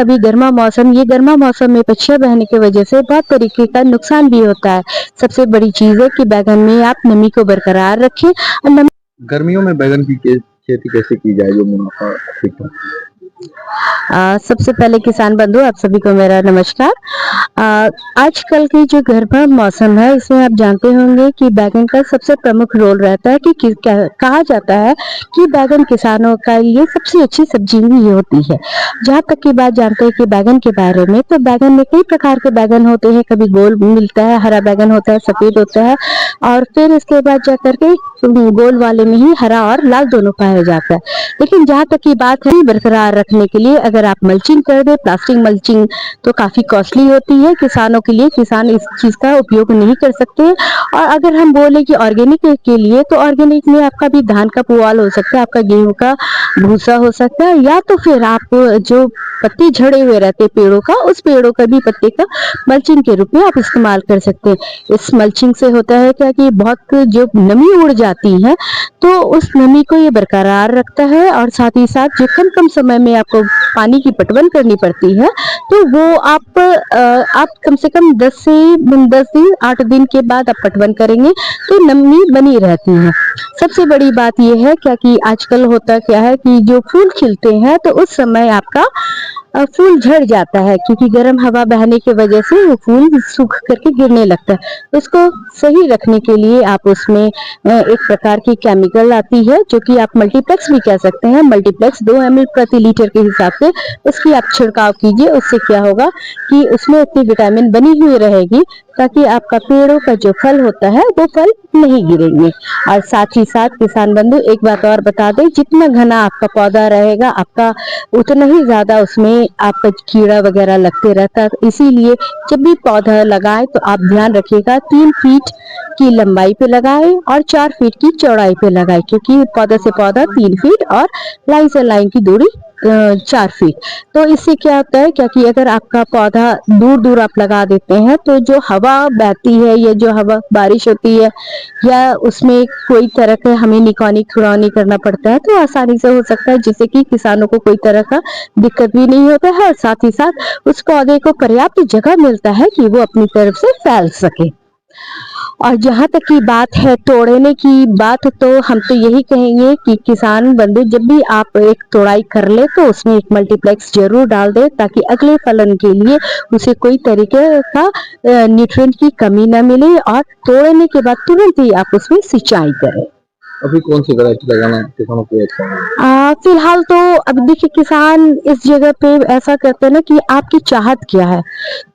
कभी गर्मा मौसम, ये गर्मा मौसम में पक्षियां बहने की वजह से बहुत तरीके का नुकसान भी होता है। सबसे बड़ी चीज है कि बैगन में आप नमी को बरकरार रखें और नमी। गर्मियों में बैगन की खेती कैसे की जाए जो मुनाफा अधिक हो? सबसे पहले किसान बंधु आप सभी को मेरा नमस्कार। आजकल की जो गर्मा मौसम है इसमें आप जानते होंगे कि बैगन का सबसे प्रमुख रोल रहता है कि कहा जाता है कि बैगन किसानों का ये सबसे अच्छी सब्जी भी होती है। जहाँ तक की बात जानते हैं कि बैगन के बारे में, तो बैगन में कई प्रकार के बैगन होते हैं। कभी गोल मिलता है, हरा बैगन होता है, सफेद होता है, और फिर इसके बाद जाकर के गोल वाले में ही हरा और लाल दोनों पाया जाता है। लेकिन जहाँ तक की बात है बरकरार रखने के लिए अगर आप मल्चिंग कर दे, प्लास्टिक मल्चिंग तो काफी कॉस्टली होती है किसानों के लिए, किसान इस चीज का उपयोग नहीं कर सकते। और अगर हम बोले कि ऑर्गेनिक के लिए, तो ऑर्गेनिक में आपका भी धान का पुआल हो सकता है, आपका गेहूं का भूसा हो सकता है, या तो फिर आप जो पत्ते झड़े हुए रहते पेड़ों का, उस पेड़ों का भी पत्ते का मल्चिंग के रूप में आप इस्तेमाल कर सकते हैं। इस मल्चिंग से होता है क्या कि बहुत जो नमी उड़ जाती है तो उस नमी को ये बरकरार रखता है, और साथ ही साथ जो कम कम समय में आपको पानी की पटवन करनी पड़ती है तो वो आप कम से कम 10 दिन 8 दिन के बाद आप पटवन करेंगे तो नमी बनी रहती है। सबसे बड़ी बात यह है क्या कि आजकल होता क्या है कि जो फूल खिलते हैं तो उस समय आपका फूल झड़ जाता है, क्योंकि गर्म हवा बहने की वजह से वो फूल सूख करके गिरने लगता है। उसको सही रखने के लिए आप उसमें एक प्रकार की केमिकल आती है जो कि आप मल्टीप्लेक्स भी कह सकते हैं। मल्टीप्लेक्स 2 ml प्रति लीटर के हिसाब से उसकी आप छिड़काव कीजिए। उससे क्या होगा कि उसमें इतनी विटामिन बनी हुई रहेगी ताकि आपका पेड़ों का जो फल होता है वो फल नहीं गिरेंगे। और साथ ही साथ किसान बंधु एक बात और बता दें, जितना घना आपका पौधा रहेगा आपका उतना ही ज्यादा उसमें आपका कीड़ा वगैरह लगते रहता है। इसीलिए जब भी पौधा लगाए तो आप ध्यान रखिएगा 3 फीट की लंबाई पे लगाए और 4 फीट की चौड़ाई पे लगाए, क्योंकि पौधा से पौधा 3 फीट और लाइन से लाइन की दूरी 4 फीट। तो इससे क्या होता है क्या कि अगर आपका पौधा दूर दूर आप लगा देते हैं तो जो हवा बहती है या जो हवा बारिश होती है या उसमें कोई तरह का हमें निकौनी खुरौनी करना पड़ता है तो आसानी से हो सकता है, जिससे कि किसानों को कोई तरह का दिक्कत भी नहीं होता है और साथ ही साथ उस पौधे को पर्याप्त जगह मिलता है कि वो अपनी तरफ से फैल सके। और जहाँ तक की बात है तोड़ने की बात, तो हम तो यही कहेंगे कि किसान बंधु जब भी आप एक तोड़ाई कर ले तो उसमें एक मल्टीप्लेक्स जरूर डाल दे ताकि अगले फलन के लिए उसे कोई तरीके का न्यूट्रिएंट की कमी न मिले, और तोड़ने के बाद तुरंत ही आप उसमें सिंचाई करें। अभी कौन सी वैरायटी लगाना किसानों को अच्छा है? फिलहाल तो अब देखिए किसान इस जगह पे ऐसा करते हैं ना कि आपकी चाहत क्या है,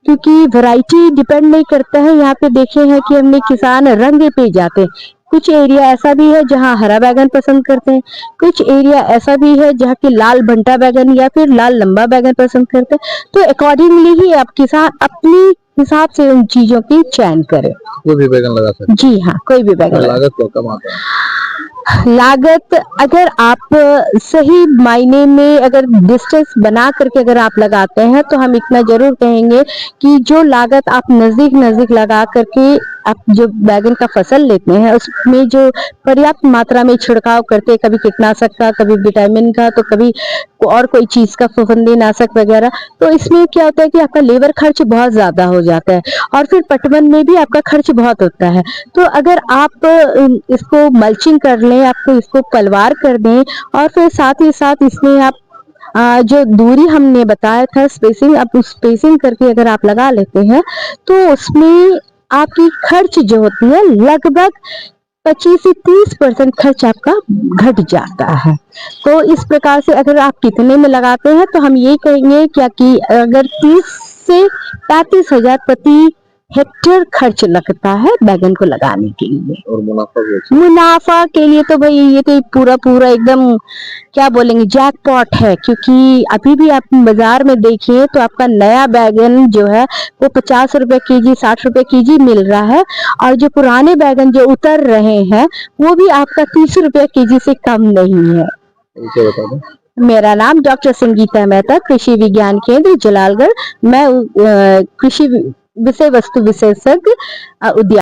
क्योंकि वैरायटी डिपेंड नहीं करता है। यहाँ पे देखे हैं कि हमने किसान रंग पे जाते हैं। कुछ एरिया ऐसा भी है जहाँ हरा बैगन पसंद करते हैं, कुछ एरिया ऐसा भी है जहाँ की लाल भंटा बैगन या फिर लाल लंबा बैगन पसंद करते हैं। तो अकॉर्डिंगली ही आप किसान अपनी हिसाब से उन चीजों की चयन करें। कोई भी बैगन लगा सकते हैं? जी हाँ, कोई भी बैगन। लागत क्या कम आता है? लागत अगर आप सही मायने में अगर डिस्टेंस बना करके अगर आप लगाते हैं तो हम इतना जरूर कहेंगे कि जो लागत आप नजदीक नजदीक लगा करके आप जो बैगन का फसल लेते हैं उसमें जो पर्याप्त मात्रा में छिड़काव करते हैं, कभी कीटनाशक का, कभी विटामिन का, तो कभी और कोई चीज का, फफूंदीनाशक वगैरह, तो इसमें क्या होता है कि आपका लेबर खर्च बहुत ज्यादा हो जाता है और फिर पटवन में भी आपका खर्च बहुत होता है। तो अगर आप इसको मल्चिंग कर लें, आपको इसको पलवार कर दें और फिर साथ ही साथ इसमें आप जो दूरी हमने बताया था स्पेसिंग, आप उस स्पेसिंग करके अगर आप लगा लेते हैं तो उसमें आपकी खर्च जो होती है लगभग 25 से 30% खर्च आपका घट जाता है। तो इस प्रकार से अगर आप कितने में लगाते हैं तो हम ये कहेंगे क्या कि अगर 30 से 35 हजार प्रति हेक्टेयर खर्च लगता है बैगन को लगाने के लिए। और मुनाफा के लिए तो भाई ये तो पूरा एकदम क्या बोलेंगे जैकपॉट है, क्योंकि अभी भी आप बाजार में देखिए तो आपका नया बैगन जो है वो 50 रुपए केजी 60 रुपए केजी मिल रहा है, और जो पुराने बैगन जो उतर रहे हैं वो भी आपका 30 रुपए केजी से कम नहीं है। मेरा नाम डॉक्टर संगीता मेहता, कृषि विज्ञान केंद्र जलालगढ़। मैं कृषि विषय वस्तु विशेषज्ञ उद्यान